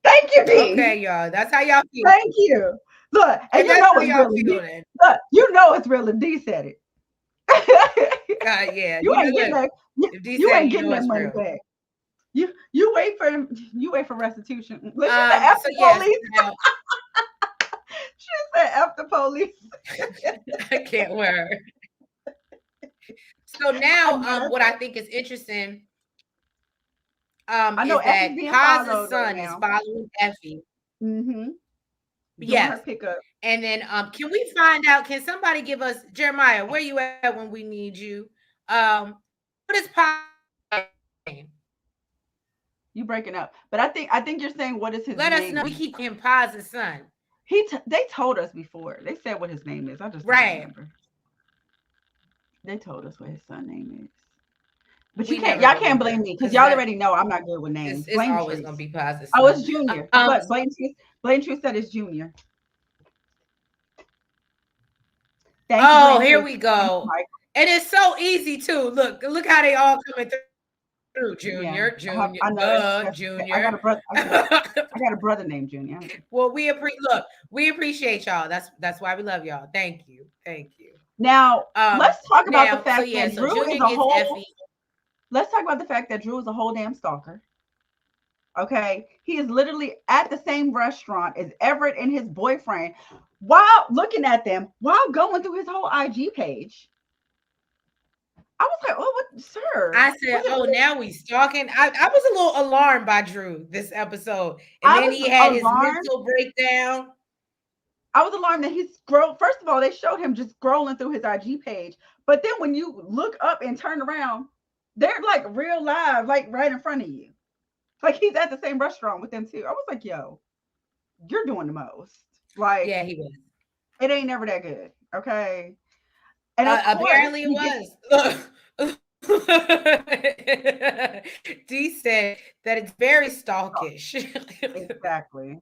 Thank you, D. Okay, y'all. That's how y'all feel. Thank you. Look, and If you that's know how it's y'all real. feel, then Look, you know it's real if D said it. yeah, You ain't getting look, that. if D You said it, ain't you getting know that it's money real. back. You wait for restitution. Look, she said F So the yes, police. now She said F the police. I can't wear. So I'm now, not. what I think is interesting, I know is F is that being Paz's followed right son is now. following Effie. Mm-hmm. Doing her Yes. pickup. And then can we find out, can somebody give us Jeremiah, where you at when we need you? What is Paz's name? You breaking up, but I think you're saying what is his Let us know. We name? keep him Paz's son. They told us before. They said what his name is. I just don't Right. remember. They told us what his son name is. But We never y'all can't remember blame me because because y'all that already know I'm not good with names. it's Blame always gonna Trees. be Paz's Oh, son. it's Junior. Look, Blame Tree said it's Junior. Thank you, Oh, Blame here Tree. we Thank you, go. Mike. And it's so easy too. Look how they all coming through. Yeah, Junior, I know that's. I Junior. got a brother. I got a brother named Junior. Well, we appreciate y'all. That's why we love y'all. Thank you. Now let's talk about the Now, so fact yeah, that so Drew is Junior a gets whole. Effie. Let's talk about the fact that Drew is a whole damn stalker. Okay, he is literally at the same restaurant as Everett and his boyfriend, while looking at them, while going through his whole IG page. I was like, "Oh, what, sir? I said, oh, now we stalking. I was a little alarmed by Drew this episode, and I then was he had his alarmed. mental breakdown. I was alarmed that he scrolled. First of all, they showed him just scrolling through his IG page, but then when you look up and turn around, they're like real live, like right in front of you. Like he's at the same restaurant with them too. I was like, "Yo, you're doing the most. Like Yeah, he was. it ain't never that good." Okay. And of course, Apparently, it he gets was. D said that it's very stalkish. exactly.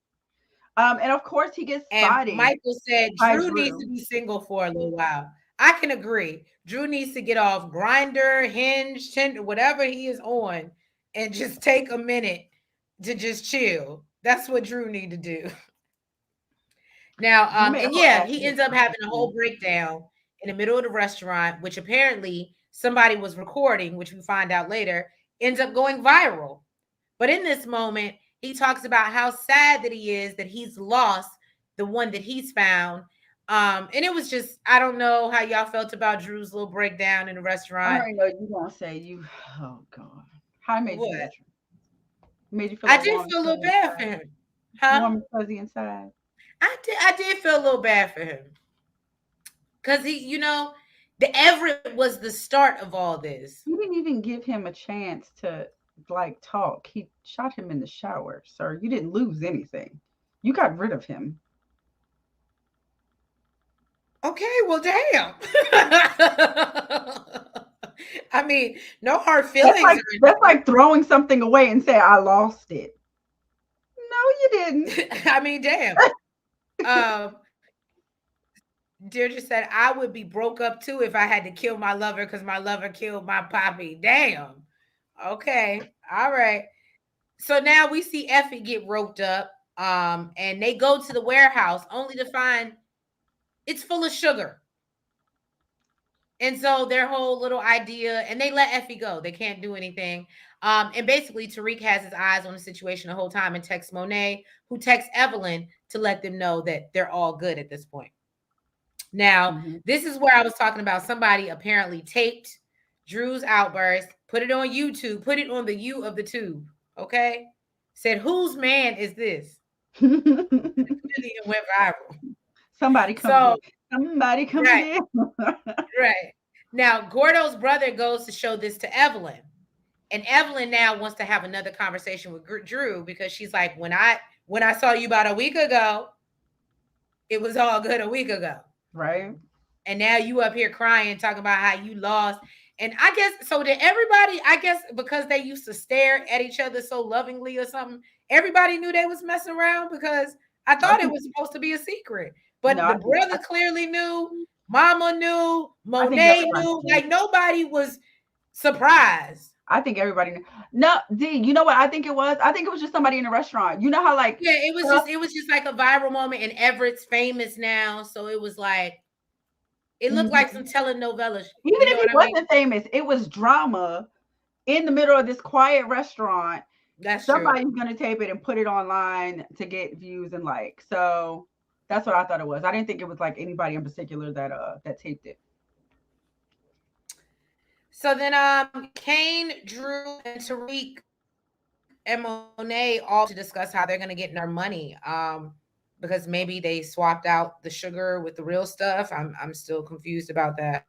And of course, he gets And spotted Michael said by Drew needs to Drew. be single for a little while. I can agree. Drew needs to get off Grinder, Hinge, Tinder, whatever he is on, and just take a minute to just chill. That's what Drew need to do. Now, Drew made a and whole yeah, ass he ends up picture. having a whole breakdown in the middle of the restaurant, which apparently somebody was recording, which we find out later, ends up going viral. But in this moment, He talks about how sad that he is that he's lost the one that he's found. And it was just, I don't know how y'all felt about Drew's little breakdown in the I restaurant. already know you gonna say you. Oh God, how it made you feel? What? Drew? Made you feel I all did warm and feel a little fuzzy bad for inside. him. Huh? Warm and fuzzy inside. I did feel a little bad for him. Because he, the Everett was the start of all this. You didn't even give him a chance to like talk. He shot him in the shower, sir. You didn't lose anything. You got rid of him. Okay, well, damn. I mean, no hard That's feelings like or that's anything. like throwing something away and say I lost it. No, you didn't. I mean, damn. Um, Deirdre said, I would be broke up too if I had to kill my lover because my lover killed my poppy. Damn. Okay. All right. So now we see Effie get roped up. And they go to the warehouse only to find it's full of sugar. And so their whole little idea, and they let Effie go. They can't do anything. And basically, Tariq has his eyes on the situation the whole time and texts Monet, who texts Evelyn to let them know that they're all good at this point. Now, Mm-hmm. this is where I was talking about somebody apparently taped Drew's outburst, put it on YouTube, put it on the U of the tube. Okay. Said, whose man is this? It went viral. Somebody coming So, in. Somebody coming right, in. right. Now, Gordo's brother goes to show this to Evelyn. And Evelyn now wants to have another conversation with Drew because she's like, when I saw you about a week ago, it was all good a week ago. Right. And now you up here crying, talking about how you lost. And I guess so did everybody, I guess because they used to stare at each other so lovingly or something, everybody knew they was messing around because I I thought it think was supposed to be a secret. no. But the brother clearly knew, Mama knew, I think Monet everybody knew, knew. like nobody was surprised. I think everybody knew. No, D, you know what I think it was? I think it was just somebody in the restaurant. You know how like Yeah, it was just like a viral moment, and Everett's famous now, so it was like it looked like some even telenovela. You know if he what I mean? wasn't famous, it was drama in the middle of this quiet restaurant. That's true. Somebody's gonna tape it and put it online to get views and like. So that's what I thought it was. I didn't think it was like anybody in particular that taped it. So then Kane, Drew, and Tariq and Monet all to discuss how they're gonna get their money. Because maybe they swapped out the sugar with the real stuff. I'm still confused about that.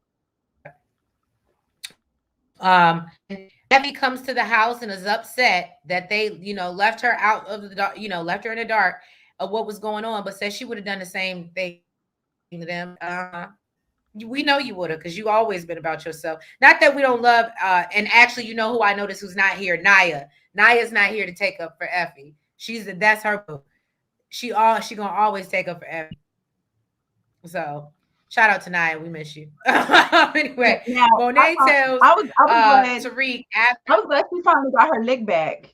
Effie comes to the house and is upset that they, left her out of the dark, left her in the dark of what was going on, but says she would have done the same thing to them. We know you would have because you always been about yourself. Not that we don't love, and actually, you know who I noticed who's not here? Naya. Naya's not here to take up for Effie. That's her boo. She gonna always take up for Effie. So shout out to Naya, we miss you. Anyway, Now Monet tells Tariq I after. was glad she finally got her lick back.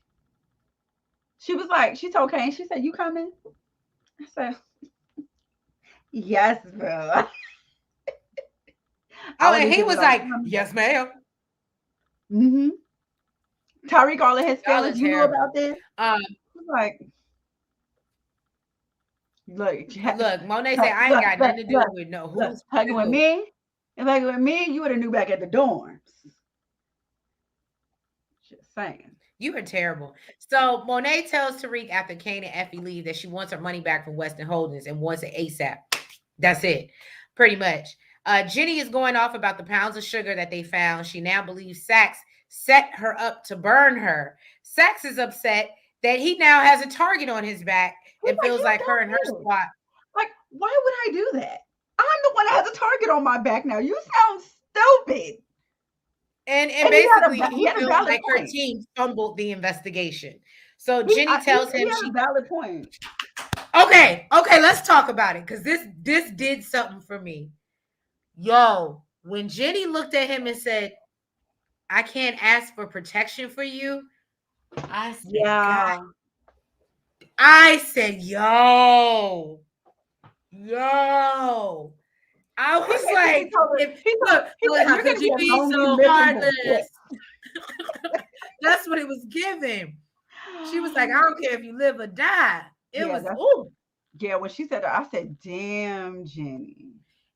She was like, she told Kane, she said, "You coming?" I said, "Yes, bro." I Oh, would and have he given was all like, the "Yes, ma'am." mm-hmm. Tyreek, all of his Y'all feelings. are You knew terrible. about this? He was like, look, Look, Monet said, "I ain't got nothing to do with no look, who's hugging with who." me. If hugging with me, you would have knew back at the dorms. Just saying. You are terrible. So Monet tells Tariq after Kane and Effie leave that she wants her money back from Weston Holdings and wants it ASAP. That's it, pretty much. Jenny is going off about the pounds of sugar that they found. She now believes Saxe set her up to burn her. Saxe is upset that he now has a target on his back He's and like, feels you like her and her dumb squad. Like, why would I do that? I'm the one that has a target on my back now. You sound stupid. And And basically, he he had a feels valid like her point. team fumbled the investigation. So Jenny tells He him had a valid point. okay, let's talk about it because this did something for me. Yo, when Jenny looked at him and said, "I can't ask for protection for you," I said, "God," Yeah. I said, yo." I He was basically like, told her, if he look, said, how you're could gonna be you a be lonely, so miserable bitch. heartless? That's what it was giving. She was like, I don't care if you live or die. It Yeah, was, that's ooh. yeah. When she said that, I said, "Damn, Jenny."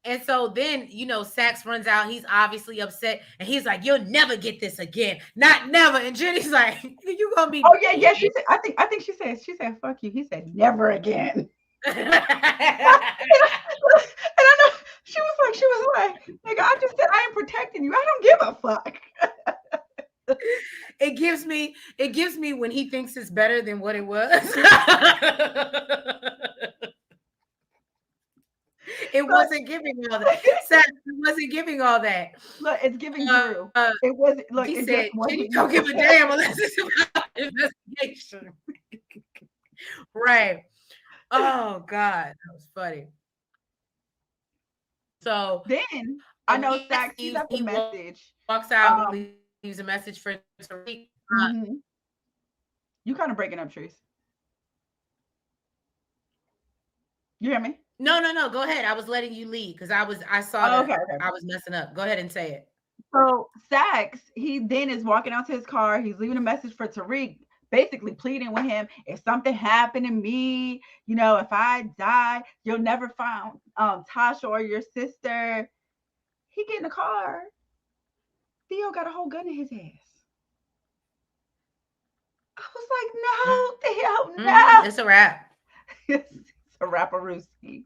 And so then, Saxe runs out. He's obviously upset. And he's like, you'll never get this again. Not never. And Jenny's like, you going to be Oh yeah, yeah. dead. She said. I think she said, "Fuck you." He said, "Never again." And I know she was like, "Nigga, I just said I ain't protecting you. I don't give a fuck." it gives me when he thinks it's better than what it was. It Look, wasn't giving all that. Saxe, it wasn't giving all that. look, it's giving Uh, Drew. It wasn't. Look, he it said, just Jenny wasn't don't you. give a damn unless it's about investigation. Right. Oh God, that was funny. So Then I know he Sax. He leaves, left a he message. walks out, he Um, leaves a message for Tariq. mhm. You kind of breaking up, Trees. You hear me? No. Go ahead. I was letting you lead because I saw Oh, okay, that okay. I was messing up. Go ahead and say it. So Sax, he then is walking out to his car. He's leaving a message for Tariq, basically pleading with him, if something happened to me, if I die, you'll never find Tasha or your sister. He get in the car. Theo got a whole gun in his ass. I was like, no, Theo, no. It's a wrap. It's a rapperooski.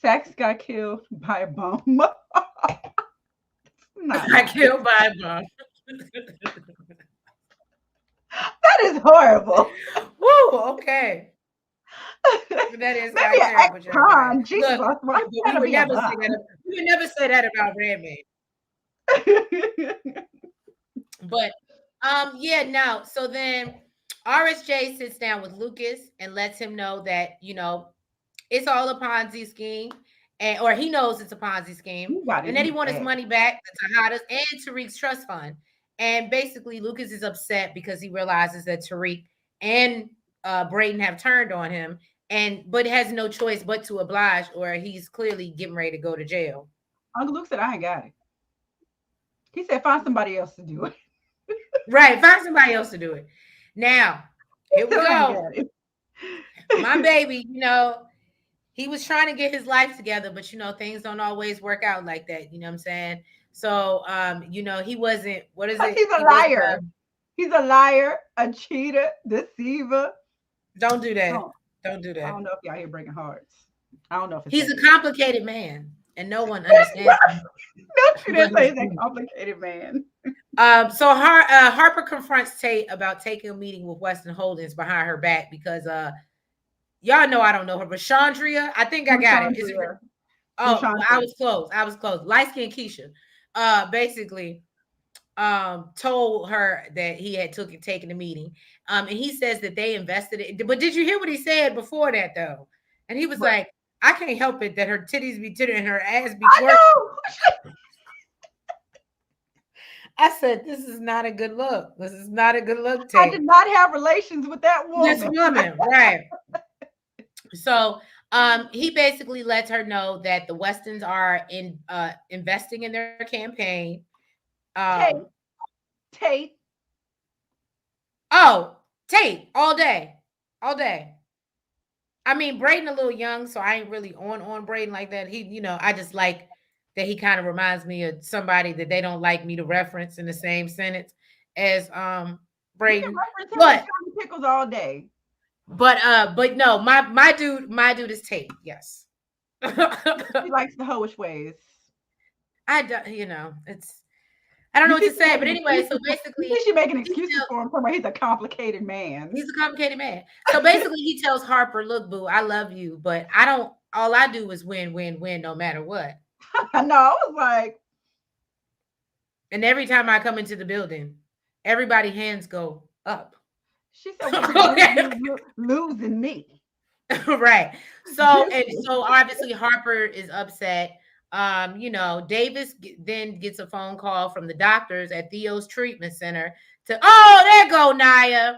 Sax got killed by a bomb. Not I nice. killed by a bomb. That is horrible. Woo, okay. That is kind Maybe of an terrible, Joe Biden. ex-con. Jesus, Look, why but you we gotta would be a never say bomb? that. We would never say that about Redman. But yeah, now so then RSJ sits down with Lucas and lets him know that, it's all a Ponzi scheme. Or he knows it's a Ponzi scheme, He got it and in that he his wants his ass. money back, the Tahadas and Tariq's trust fund. And basically, Lucas is upset because he realizes that Tariq and Braden have turned on him, but has no choice but to oblige, or he's clearly getting ready to go to jail. Uncle Luke said, I ain't got it. He said, find somebody else to do it. Right, find somebody else to do it. Now, He here we said, I ain't go. got it. My baby, he was trying to get his life together, but things don't always work out like that. You know what I'm saying? So, he wasn't. What is Because it? he's a He was. liar. He's a liar, a cheater, deceiver. Don't do I that. don't, Don't do I that. don't know if y'all here breaking hearts. I don't know if it's He's that a good. complicated man, and no one understands him Don't you but dare say his he's that grief. complicated man. So Harper confronts Tate about taking a meeting with Weston Holdings behind her back because y'all know I don't know her, but Chandria, I think I got it. Is it? Rushandria. Oh, well, I Rushandria. was close. I was close. Light skinned Keisha, basically, told her that he had taken the meeting. And he says that they invested it. But did you hear what he said before that though? And he was But like, I can't help it that her titties be titty and her ass be I twerking. know. I said, this is not a good look. This is not a good look, I did Tate. not have relations with that This woman. woman, right. So he basically lets her know that the Westons are investing in their campaign. Tate, Um, Tate. oh, Tate, all day. All day. I mean, Braden a little young, so I ain't really on Braden like that. He, I just like that he kind of reminds me of somebody that they don't like me to reference in the same sentence as You can Braden. reference him as But Johnny Pickles all day. but no, my dude is Tate. Yes. He likes the hoish ways. I don't, it's I don't know You what see, to she say, but making anyway, excuses so for. You basically see, she making he excuses tells for him. Talking about he's a complicated man. he's a complicated man. So basically he tells Harper, look, boo, I love you, but I don't all I do is win, win, win, no matter what. I know. I was like, And every time I come into the building, everybody hands go up. she said, "What is you losing me?" Right. So This and is so obviously Harper is upset. Davis then gets a phone call from the doctors at Theo's treatment center there go Naya.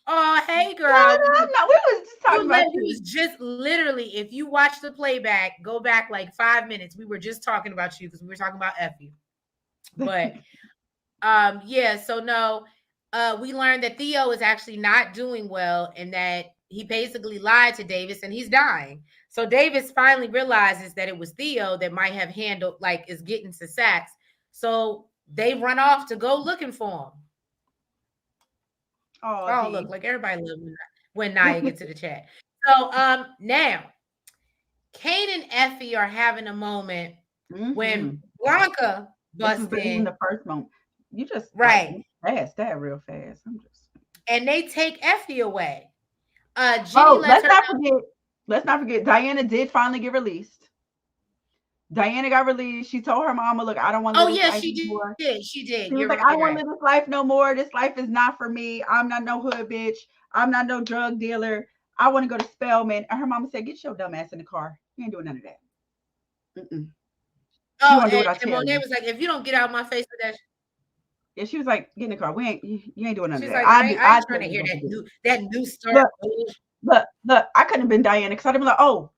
Oh, hey girl. no. We was just talking about We you. was just literally, if you watch the playback, go back like 5 minutes. We were just talking about you because we were talking about Effie. But yeah, so no. we learned that Theo is actually not doing well and that he basically lied to Davis and he's dying. So Davis finally realizes that it was Theo that might have handled, like, is getting to Saxe. So they run off to go looking for him. Oh, Oh, look, D. like everybody loves when Naya gets to the chat. So now Kane and Effie are having a moment when Blanca This was busts in in. the first moment. You just like Right. fast that real fast. I'm just. And they take Effie away. Jenny Oh, lets her know. let's not forget. Diana did finally get released. Diana got released. She told her mama, "Look, I don't want to Oh live this yeah, life she anymore." did. She did. She was You're like, right. "I don't want to live this life no more. This life is not for me. I'm not no hood bitch. I'm not no drug dealer. I want to go to Spelman." And her mama said, "Get your dumb ass in the car. You ain't doing none of that. Mm-mm. You Oh, want to do what I and tell Monet you." was like, if you don't get out of my face with that, Yeah, she was like, "Get in the car. You ain't doing none of she's that. like, I I ain't trying tell to you hear what to do." that new start. Look, look. I couldn't have been Diana because I'd have been like, "Oh,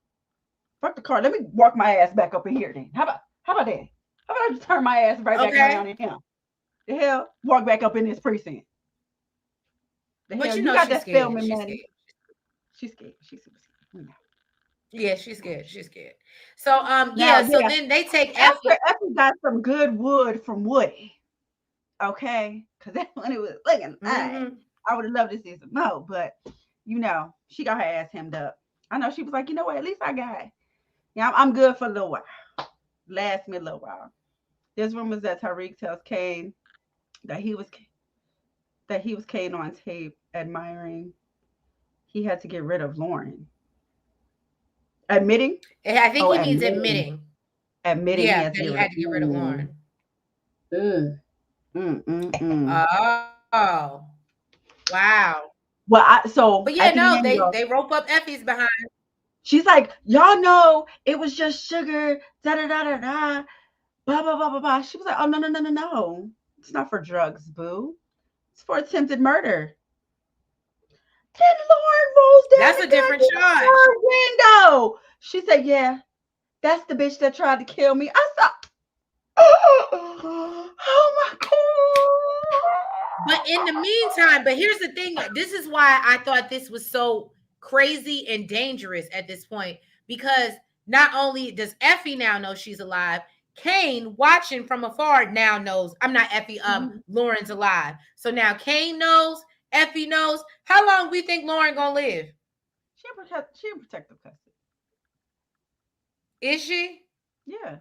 fuck the car. Let me walk my ass back up in here then. How about that? How about I just turn my ass right back Okay. around in here? The hell? Walk back up in this precinct. The But hell? you You know got she's that scared. Spelman She's money." scared. She's scared. She's super scared. Yeah, she's scared. She's scared. So Now, yeah, so yeah, then they take after Effie. Effie got some good wood from Woody, okay, because that one it was looking all right. Mm-hmm. I would have loved to see some more, but she got her ass hemmed up. I know she was like, you know what? At least I got. Yeah, I'm good for a little while. Last me a little while. There's rumors that Tariq tells Kane that he was Kane on tape admiring. He had to get rid of Lauren. Admitting? I think Oh, he means admitting. admitting. Admitting he Yeah, has to that get he rid of had to get rid of Lauren. Lauren. Mm. Oh, wow. Well, so But yeah, at the no, end, they rope up Effie's behind. she's like, y'all know it was just sugar, da da da da da, blah blah blah blah blah. She was like, oh no, it's not for drugs, boo. It's for attempted murder. Then Lauren rolls down That's a the different goddamn charge. car window. She said, yeah, that's the bitch that tried to kill me. I saw. Oh my But in the meantime, but here's the thing. This is why I thought this was so crazy and dangerous at this point, because not only does Effie now know she's alive, Kane, watching from afar, now knows. I'm not Effie. God. Lauren's alive. So now Kane knows. Effie knows. How long we think Lauren gonna live? She in protective custody. Is she? Yeah.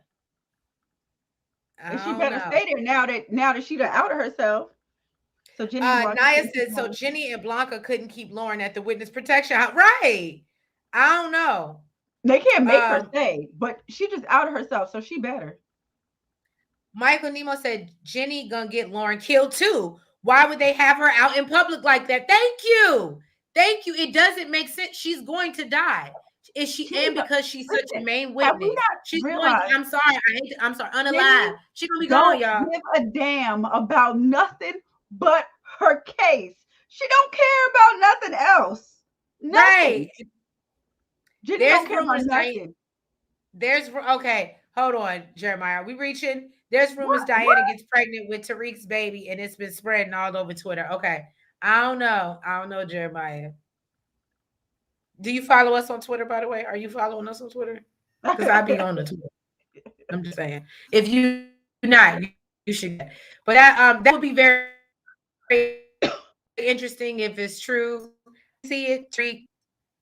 I And she don't better know. stay there now that she done outed herself. So Jenny and Blanca Naya can keep said so. on. Jenny and Blanca couldn't keep Lauren at the witness protection house. Right. I don't know. They can't make her Um, stay, but she just outed herself, so she better. Michael Nemo said Jenny gonna get Lauren killed too. Why would they have her out in public like that? Thank you. Thank you. It doesn't make sense. She's going to die. Is she? And because she's such a Listen, main have we witness, not she's going to, realized I'm sorry. I'm sorry. Jenny Unalive. She's gonna be gone, don't y'all. give a damn about nothing but her case. She don't care about nothing else. Nothing. Right. Jenny There's don't care about rumors. nothing. There's okay. Hold on, Jeremiah. Are we reaching? There's rumors What? Diana gets pregnant with Tariq's baby, and it's been spreading all over Twitter. Okay. I don't know, Jeremiah. Do you follow us on Twitter, by the way? Are you following us on Twitter? Because I be on the Twitter. I'm just saying. If you're not, you should get. But that would be very interesting if it's true. See it, Tariq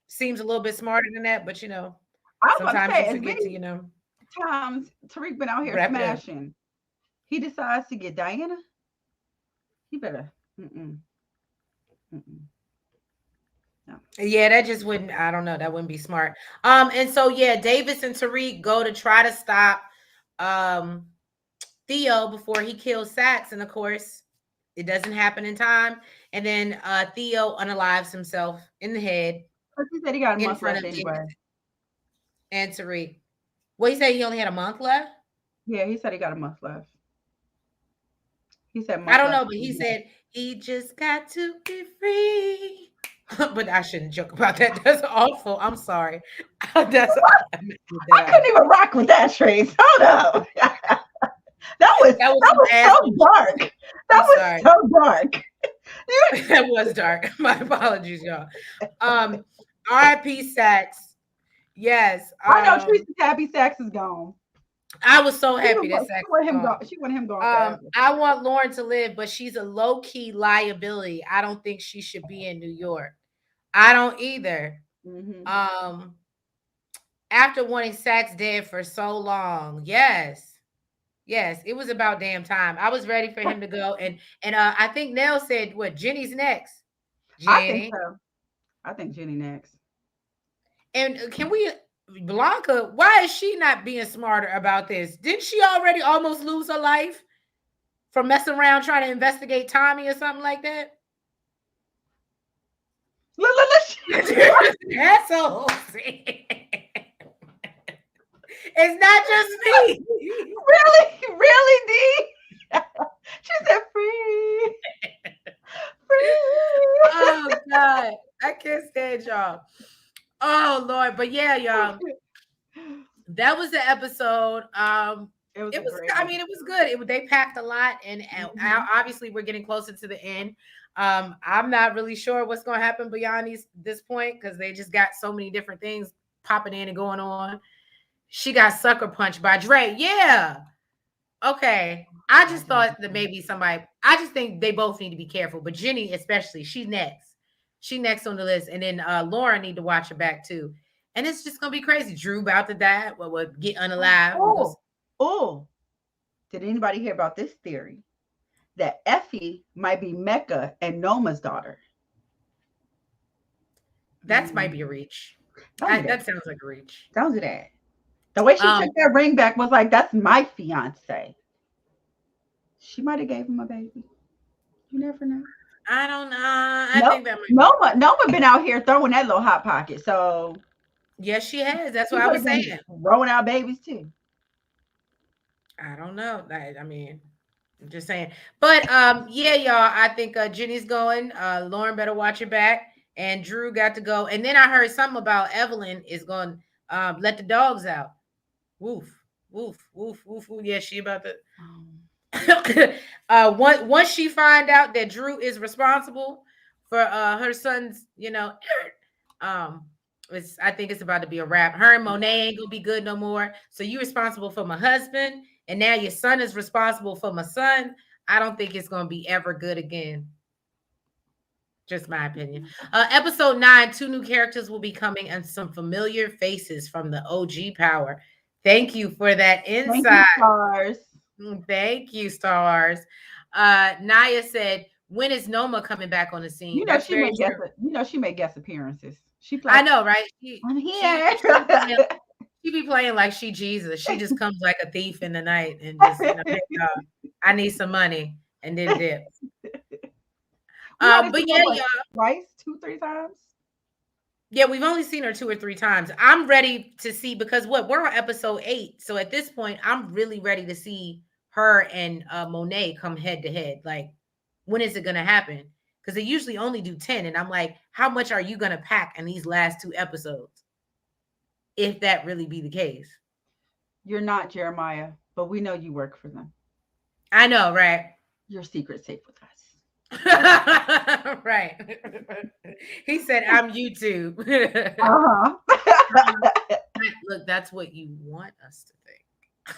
seems a little bit smarter than that, but I was about to sometimes say, you as forget to, many times Tariq been out here wrap it up. smashing, he decides to get Diana. He better. Mm-mm. No. Yeah, that just wouldn't, I don't know, that wouldn't be smart. And so yeah, Davis and Tariq go to try to stop Theo before he kills Saxe, and of course it doesn't happen in time. And then Theo unalives himself in the head He said he got a in month front left of Davis anyway. and Tariq. Well, he said he only had a month left. Yeah, he said he got a month left. He said I month don't know, left. but he said he just got to be free. But I shouldn't joke about that. That's awful. I'm sorry. That's I couldn't even rock with that, Trace. Hold up. that was so dark. That was so dark. That was dark. My apologies, y'all. Um, R.I.P. Saxe. Yes. I know Teresa's happy Saxe is gone. I was so She happy that want, Saxe she want was him gone. gone. She want him gone forever. I want Lauren to live, but she's a low-key liability. I don't think she should be in New York. I don't either. Mm-hmm. Um, after wanting Saxe dead for so long, yes. Yes, it was about damn time. I was ready for him to go. And I think Nell said what Jenny's next. I think Jenny. so. I think Jenny next. And can we Blanca, why is she not being smarter about this? Didn't she already almost lose her life from messing around trying to investigate Tommy or something like that? That's a whole scene. It's not just me. Really, D? She said free. Free. Oh God. I can't stand y'all. Oh Lord. But yeah, y'all. That was the episode. It was It a was, great I mean, it was good. They packed a lot, and Mhm. obviously we're getting closer to the end. I'm not really sure what's going to happen beyond this point because they just got so many different things popping in and going on. She got sucker punched by Dre. Yeah. Okay. I just thought that maybe somebody. I just think they both need to be careful, but Jenny especially. She's next. She next on the list, and then Lauren need to watch her back too. And it's just gonna be crazy. Drew about to die. What would get unalive? Because Oh, did anybody hear about this theory that Effie might be Mecca and Noma's daughter? that might be a reach. Don't do that. That sounds like a reach. Don't do that. The way she Um, took that ring back was like, "That's my fiance." She might have gave him a baby. You never know. I don't know. I No, think that might Noma been out here throwing that little hot pocket, so be. Yes, she has. That's she what I could was have been saying. throwing out babies too. I don't know. I mean, I'm just saying. But yeah, y'all. I think Jenny's going. Lauren better watch her back. And Drew got to go. And then I heard something about Evelyn is going to let the dogs out. Woof, woof, woof, woof, woof. Yeah, she about to. Once she find out that Drew is responsible for her son's, um, I think it's about to be a wrap. Her and Monet ain't gonna be good no more. So you responsible for my husband, and now your son is responsible for my son. I don't think it's gonna be ever good again. Just my opinion. Episode 9, 2 new characters will be coming and some familiar faces from the OG Power. Thank you for that Thank you, insight. stars. Thank you, stars. Naya said, "When is Noma coming back on the scene?" You know That's she very may guess true. it. You know she may guess appearances. She I plays. know, right? I'm She here. she be playing like she Jesus. She just comes like a thief in the night and just hey, I need some money and then dip. We only But seen yeah, her what, y'all. twice, 2, 3 times. Yeah, we've only seen her 2 or 3 times. I'm ready to see because we're on episode 8. So at this point, I'm really ready to see her and Monet come head to head. Like, when is it gonna happen? Because they usually only do 10. And I'm like, how much are you gonna pack in these last 2 episodes? If that really be the case. You're not Jeremiah, but we know you work for them. I know, right? Your secret's safe with us. Right. He said, I'm YouTube. Uh-huh. Look, that's what you want us to think.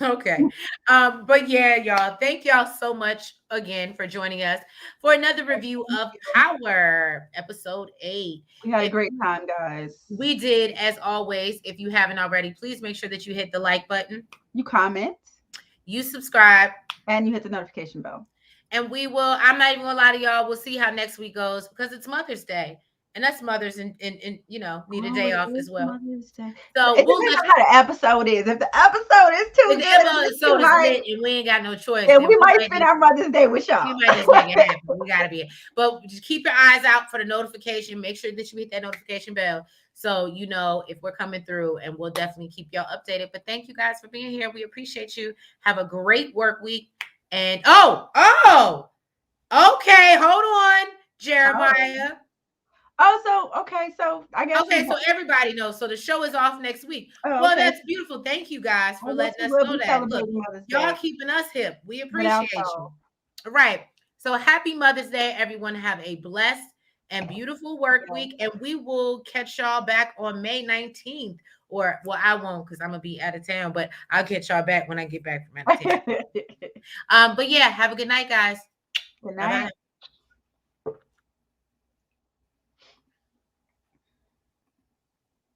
Okay. But yeah, y'all, thank y'all so much again for joining us for another review of Power, episode 8. We had a If great time, guys. we did, as always, if you haven't already, please make sure that you hit the like button, You comment, you subscribe, and you hit the notification bell. and we will. I'm not even gonna lie to y'all. We'll see how next week goes because it's Mother's Day, and us mothers and need a day off as well. So It we'll depends let on how the episode is. If the episode is too the good, episode is lit, and we ain't got no choice. then we we might spend our Mother's Day with y'all. We might just make it happen. We gotta be. But just keep your eyes out for the notification. Make sure that you hit that notification bell so you know if we're coming through, and we'll definitely keep y'all updated. But thank you guys for being here. We appreciate you. Have a great work week. And okay, hold on, Jeremiah. So I guess Okay, so everybody knows. So the show is off next week. Well, okay. that's beautiful. Thank you guys for letting us we'll know be that. Look, celebrating Mother's y'all Day keeping us hip. We without appreciate you. y'all. All right. So happy Mother's Day, everyone. Have a blessed and beautiful work week. And we will catch y'all back on May 19th. Or, well, I won't because I'm going to be out of town, but I'll catch y'all back when I get back from out of town. But yeah, have a good night, guys. Good Bye bye. night.